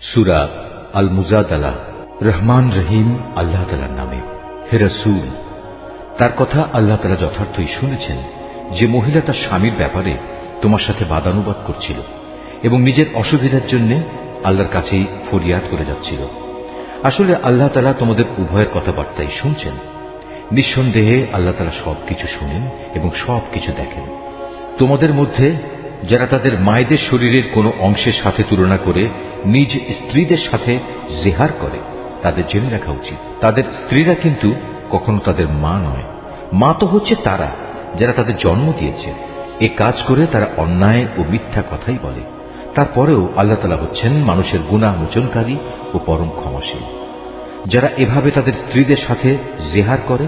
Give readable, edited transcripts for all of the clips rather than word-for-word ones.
সূরা আল মুজাদালা। রহমান রহিম আল্লাহ তাআলার নামে। হে রাসূল, তার কথা আল্লাহ তাআলা যথার্থই শুনেছেন যে মহিলা তার স্বামীর ব্যাপারে তোমার সাথে বাদানুবাদ করছিল এবং নিজের অসুবিধার জন্য আল্লাহর কাছেই ফরিয়াদ করে যাচ্ছিল। আসলে আল্লাহ তাআলা তোমাদের উভয়ের কথাবার্তাই শুনছেন। নিঃসন্দেহে আল্লাহ তাআলা সবকিছু শুনেন এবং সবকিছু দেখেন। তোমাদের মধ্যে যারা তাদের মায়েদের শরীরের কোনো অংশের সাথে তুলনা করে নিজ স্ত্রীদের সাথে জেহার করে, তাদের জেনে রাখা উচিত তাদের স্ত্রীরা কিন্তু কখনো তাদের মা নয়। মা তো হচ্ছে তারা যারা তাদের জন্ম দিয়েছে। এ কাজ করে তারা অন্যায় ও মিথ্যা কথাই বলে। তারপরেও আল্লাহ তাআলা হচ্ছেন মানুষের গুনাহ মোচনকারী ও পরম ক্ষমাশীল। যারা এভাবে তাদের স্ত্রীদের সাথে জেহার করে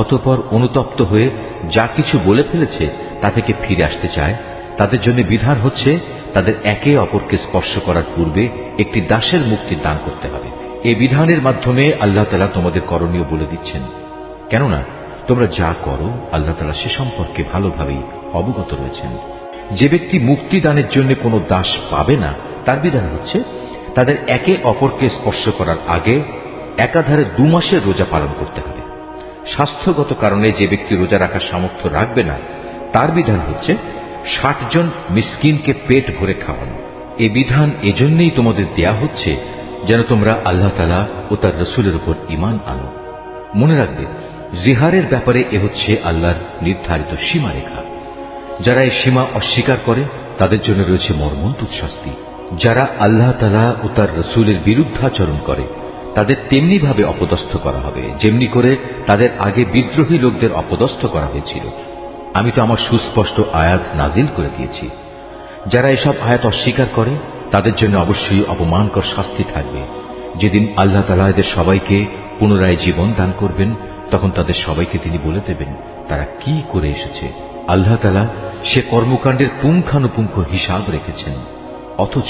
অতঃপর অনুতপ্ত হয়ে যা কিছু বলে ফেলেছে তা থেকে ফিরে আসতে চায়, তাদের জন্য বিধান হচ্ছে তাদের একে অপরকে স্পর্শ করার পূর্বে একটি দাসের মুক্তির দান করতে হবে। এই বিধানের মাধ্যমে আল্লাহ তাআলা তোমাদের করণীয় বলে দিচ্ছেন, কেননা তোমরা যা করো আল্লাহ তাআলা সে সম্পর্কে ভালোভাবেই অবগত রয়েছেন। যে ব্যক্তি মুক্তি দানের জন্য কোনো দাস পাবে না, তার বিধান হচ্ছে তাদের একে অপরকে স্পর্শ করার আগে একাধারে 2 মাসের রোজা পালন করতে হবে। স্বাস্থ্যগত কারণে যে ব্যক্তি রোজা রাখার সামর্থ্য রাখবে না, তার বিধান হচ্ছে 60 জন মিসকিনকে পেট ভরে খাওয়ানো। এই বিধান এজন্যই তোমাদের দেয়া হচ্ছে যেন তোমরা আল্লাহ তাআলা ও তার রাসূলের উপর ঈমান আনো। মনে রাখবে, জিহারের ব্যাপারে এ হচ্ছে আল্লাহর নির্ধারিত সীমারেখা। যারা এই সীমা অস্বীকার করে তাদের জন্য রয়েছে মর্মন্তুদ শাস্তি। যারা আল্লাহ তাআলা ও তার রাসূলের বিরুদ্ধাচরণ করে তাদের তেমনি ভাবে অপদস্থ করা হবে যেমনি করে তাদের আগে বিদ্রোহী লোকদের অপদস্থ করা হয়েছিল। আমি তো আমার সুস্পষ্ট আয়াত নাজিল করে দিয়েছি। যারা এসব আয়াত অস্বীকার করে তাদের জন্য অবশ্যই অপমানকর শাস্তি থাকবে। যেদিন আল্লাহ তাআলা এদের সবাইকে পুনরায় জীবন দান করবেন, তখন তাদের সবাইকে তিনি বলে দেবেন তারা কি করে এসেছে। আল্লাহ তাআলা সে কর্মকাণ্ডের পুঙ্খানুপুঙ্খ হিসাব রেখেছেন, অথচ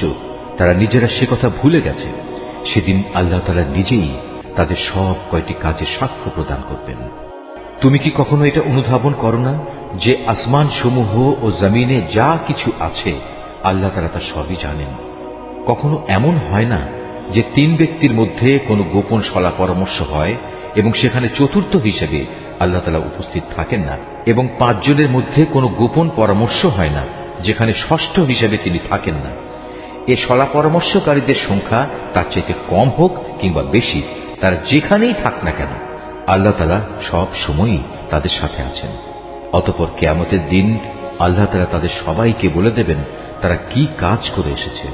তারা নিজেরা সে কথা ভুলে গেছে। সেদিন আল্লাহ তাআলা নিজেই তাদের সব কয়টি কাজের সাক্ষ্য প্রদান করবেন। তুমি কি কখনো এটা অনুধাবন করো না যে আসমান সমূহ ও জমিনে যা কিছু আছে আল্লাহ তাআলা তা সবই জানেন? কখনো এমন হয় না যে 3 ব্যক্তির মধ্যে কোনো গোপন সলা পরামর্শ হয় এবং সেখানে চতুর্থ হিসেবে আল্লাহ তাআলা উপস্থিত থাকেন না, এবং 5 জনের মধ্যে কোনো গোপন পরামর্শ হয় না যেখানে ষষ্ঠ হিসেবে তিনি থাকেন না। এ সলা পরামর্শকারীদের সংখ্যা তার চাইতে কম হোক কিংবা বেশি, তারা যেখানেই থাক না কেন আল্লাহ তাআলা সব সময়ই তাদের সাথে আছেন। অতঃপর কিয়ামতের দিন আল্লাহ তাআলা তাদের সবাইকে বলে দেবেন তারা কি কাজ করে এসেছে।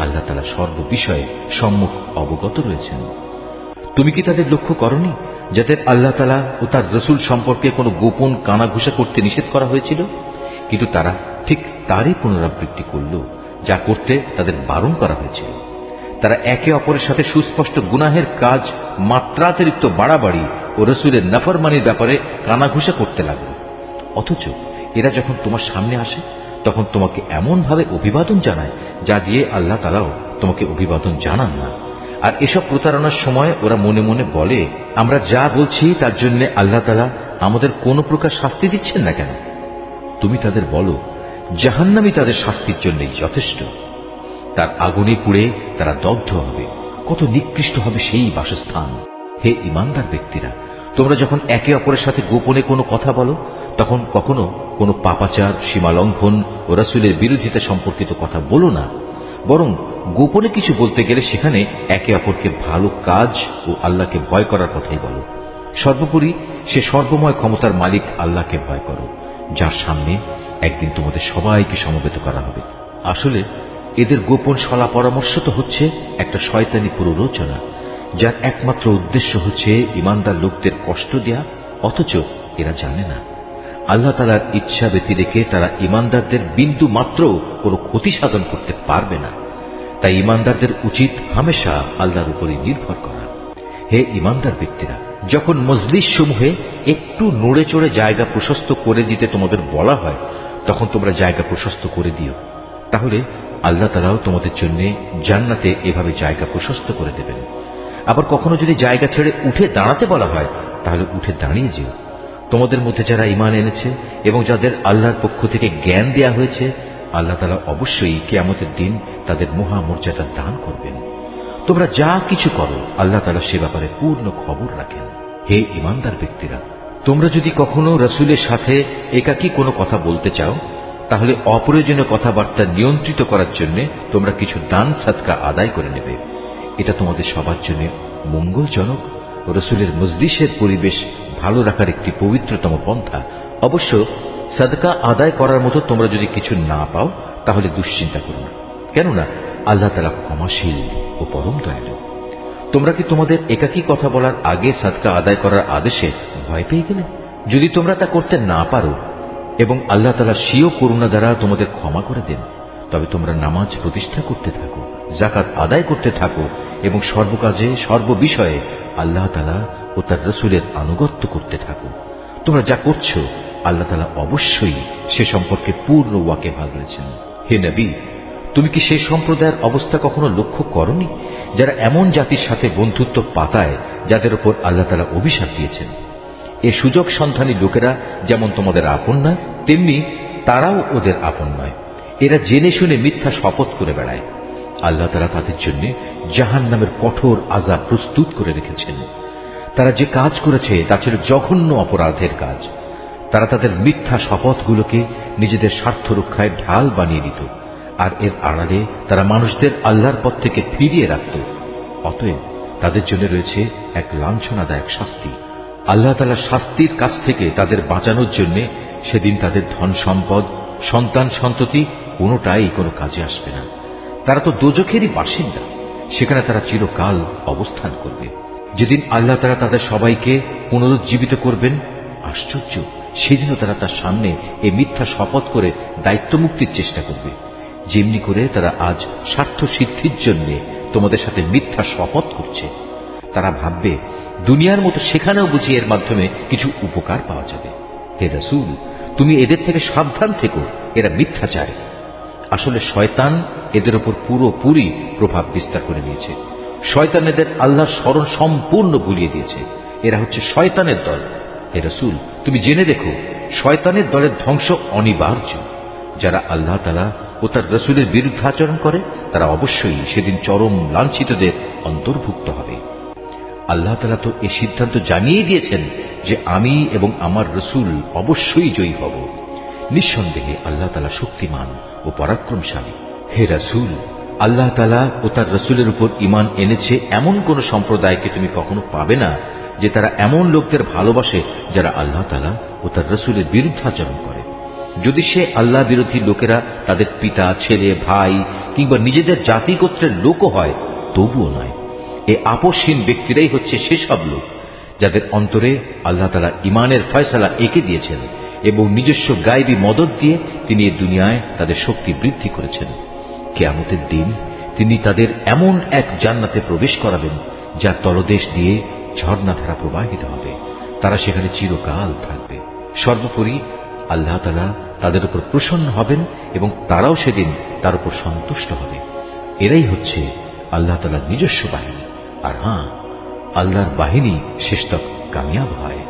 আল্লাহ তাআলা সর্ববিষয়ে সম্মুখ অবগত রয়েছেন। তুমি কি তাদের লক্ষ্য করনি যাদের আল্লাহ তাআলা ও তার রাসূল সম্পর্কে কোনো গোপন কানাঘুষা করতে নিষেধ করা হয়েছিল, কিন্তু তারা ঠিক তারই পুনরাবৃত্তি করল যা করতে তাদের বারণ করা হয়েছিল। তারা একে অপরের সাথে সুস্পষ্ট গুনাহের কাজ মাত্রাতিরিক্ত বাড়াবাড়ি ও রাসূলের নাফরমানির ব্যাপারে কানাঘুষা করতে লাগল। অথচ এরা যখন তোমার সামনে আসে তখন তোমাকে এমন ভাবে অভিবাদন জানায় যা দিয়ে আল্লাহ তাআলাও তোমাকে অভিবাদন জানান না। আর এসব প্রতারণার সময় ওরা মনে মনে বলে, আমরা যা বলছি তার জন্য আল্লাহ তাআলা আমাদের কোনো প্রকার শাস্তি দিচ্ছেন না কেন? তুমি তাদের বলো, জাহান্নামই তাদের শাস্তির জন্যই যথেষ্ট। তার আগুনে পুড়ে তারা দগ্ধ হবে। কত নিকৃষ্ট হবে সেই বাসস্থান। হে ঈমানদার ব্যক্তিরা, তোমরা যখন একে অপরের সাথে গোপনে কোনো কথা বলো তখন কখনো কোনো পাপাচার, সীমালঙ্ঘন ও রাসূলের বিরোধিতা সম্পর্কিত কথা বলো না, বরং গোপনে কিছু বলতে গেলে সেখানে একে অপরকে ভালো কাজ ও আল্লাহকে ভয় করার কথাই বলো। সর্বোপরি সে সর্বময় ক্ষমতার মালিক আল্লাহকে ভয় করো, যার সামনে একদিন তোমাদের সবাইকে সমবেত করা হবে। আসলে এদের গোপন সলা পরামর্শ তো হচ্ছে একটা শয়তানি প্ররোচনা, যার একমাত্র উদ্দেশ্য হচ্ছে ঈমানদার লোকদের কষ্ট দেয়া। অথচ এরা জানে না আল্লাহ তাআলার ইচ্ছা ব্যতি রেখে তারা ঈমানদারদের বিন্দু মাত্র কোনো ক্ষতি সাধন করতে পারবে না। তাই ঈমানদারদের উচিত হামেশা আল্লাহর উপরই নির্ভর করা। হে ঈমানদার ব্যক্তিরা, যখন মজলিস সমূহে একটু নড়ে চড়ে জায়গা প্রশস্ত করে দিতে তোমাদের বলা হয় তখন তোমরা জায়গা প্রশস্ত করে দিও। তাহলে আল্লাহ তাআলাও তোমাদের জন্য জান্নাতে এভাবে জায়গা প্রশস্ত করে দেবেন। আবার কখনো যদি জায়গা ছেড়ে উঠে দাঁড়াতে বলা হয় তাহলে উঠে দাঁড়িয়ে যেও। তোমাদের মধ্যে যারা ঈমান এনেছে এবং যাদের আল্লাহর পক্ষ থেকে জ্ঞান দেয়া হয়েছে, আল্লাহ তাআলা অবশ্যই কিয়ামতের দিন তাদের মহামর্যাদা দান করবেন। তোমরা যা কিছু করো আল্লাহ তাআলা সে ব্যাপারে পূর্ণ খবর রাখেন। হে ঈমানদার ব্যক্তিরা, তোমরা যদি কখনো রাসূলের সাথে একাকী কোনো কথা বলতে চাও, তাহলে অপ্রয়োজনীয় কথাবার্তা নিয়ন্ত্রিত করার জন্য তোমরা কিছু দান সাদকা আদায় করে নেবে। এটা তোমাদের সবার জন্য মঙ্গলজনক। রাসূলের মজলিসের পরিবেশ ভালো রাখার একটি পবিত্রতম পন্থা। অবশ্য সাদকা আদায় করার মতো তোমরা যদি কিছু না পাও, তাহলে দুশ্চিন্তা করো না, কেননা আল্লাহ তাআলা ক্ষমাশীল ও পরম দয়ালু। তোমরা কি তোমাদের একাকী কথা বলার আগে সাদকা আদায় করার আদেশে ভয় পেয়ে গেলে? যদি তোমরা তা করতে না পারো এবং আল্লাহ তাআলা স্বীয় করুণা দ্বারা তোমাদের ক্ষমা করে দেন, তবে তোমরা নামাজ প্রতিষ্ঠা করতে থাকো, যাকাত আদায় করতে থাকো এবং সর্বকাজে সর্ববিষয়ে আল্লাহ তাআলা ও তার রাসূলের আনুগত্য করতে থাকো। তোমরা যা করছো আল্লাহ তাআলা অবশ্যই সে সম্পর্কে পূর্ণ ওয়াকিবহাল রয়েছেন। হে নবী, তুমি কি সেই সম্প্রদায়ের অবস্থা কখনো লক্ষ্য করনি যারা এমন জাতির সাথে বন্ধুত্ব পাতায় যাদের উপর আল্লাহ তাআলা অভিশাপ দিয়েছেন? এ সুযোগ সন্ধানী লোকেরা যেমন তোমাদের আপন নয়, তেমনি তারাও ওদের আপন নয়। এরা জেনে শুনে মিথ্যা শপথ করে বেড়ায়। আল্লাহ তাআলা তাদের জন্য জাহান্নামের কঠোর আযাব প্রস্তুত করে রেখেছেন। তারা যে কাজ করেছে তা ছিল জঘন্য অপরাধের কাজ। তারা তাদের মিথ্যা শপথগুলোকে নিজেদের স্বার্থ রক্ষায় ঢাল বানিয়ে দিত, আর এর আড়ালে তারা মানুষদের আল্লাহর পথ থেকে ফিরিয়ে রাখত। অতএব তাদের জন্য রয়েছে এক লাঞ্ছনাদায়ক শাস্তি। আল্লাহ তাআলার শাস্তির কাছ থেকে তাদের বাঁচানোর জন্য সেদিন তাদের ধন সম্পদ, সন্তান সন্ততি কোনোটাই কোনো কাজে আসবে না। তারা তো দোজখেরই বাসিন্দা, সেখানে তারা চিরকাল অবস্থান করবে। যেদিন আল্লাহ তাআলা তাদের সবাইকে পুনরুজ্জীবিত করবেন, আশ্চর্য, সেদিনও তারা তার সামনে এই মিথ্যা শপথ করে দায়িত্ব মুক্তির চেষ্টা করবে, যেমনি করে তারা আজ স্বার্থ সিদ্ধির জন্য তোমাদের সাথে মিথ্যা শপথ করছে। তারা ভাববে দুনিয়ার মতো সেখানেও বুঝি এর মাধ্যমে কিছু উপকার পাওয়া যাবে। হে রাসূল, তুমি এদের থেকে সাবধান থেকো, এরা মিথ্যাচারী। আসলে শয়তান এদের উপর পুরোপুরি প্রভাব বিস্তার করে নিয়েছে। শয়তান এদের আল্লাহর স্মরণ সম্পূর্ণ ভুলিয়ে দিয়েছে। এরা হচ্ছে শয়তানের দল। হে রাসূল, তুমি জেনে দেখো, শয়তানের দলের ধ্বংস অনিবার্য। যারা আল্লাহ তাআলা ও তার রাসূলের বিরুদ্ধাচরণ করে তারা অবশ্যই সেদিন চরম লাঞ্ছিতদের অন্তর্ভুক্ত হবে। আল্লাহ তাআলা তো এই সিদ্ধান্ত জানিয়ে দিয়েছেন যে আমি এবং আমার রাসূল অবশ্যই জয়ী হব। নিঃসন্দেহে আল্লাহ তাআলা শক্তিমান ও পরাক্রমশালী। হে রাসূল, আল্লাহ তাআলা ও তার রাসূলের উপর ঈমান এনেছে এমন কোন সম্প্রদায়কে তুমি কখনো পাবে না যে তারা এমন লোকদের ভালোবাসে যারা আল্লাহ তাআলা ও তার রাসূলের বিরুদ্ধাচরণ করে। যদি সে আল্লাহ বিরোধী লোকেরা তাদের পিতা, ছেলে, ভাই কিংবা নিজেদের জাতি গোত্রের লোকও হয়, তবুও নয়। এই আপোষহীন ব্যক্তিরাই হচ্ছে সেসব লোক যাদের অন্তরে আল্লাহ তাআলা ঈমানের ফয়সালা এঁকে দিয়েছেন এবং নিজস্ব গায়বী মদদ দিয়ে তিনি এই দুনিয়ায় তাদের শক্তি বৃদ্ধি করেছেন। কিয়ামতের দিন তিনি তাদের এমন এক জান্নাতে প্রবেশ করাবেন যার তলদেশ দিয়ে ঝর্ণাধারা প্রবাহিত হবে। তারা সেখানে চিরকাল থাকবে। সর্বোপরি আল্লাহ তাআলা তাদের উপর প্রসন্ন হবেন এবং তারাও সেদিন তার উপর সন্তুষ্ট হবে। এরাই হচ্ছে আল্লাহ তাআলার নিজস্ব বাহিনী। আর হ্যাঁ, আল্লাহর বাহিনী শেষতক কামিয়াব হয়।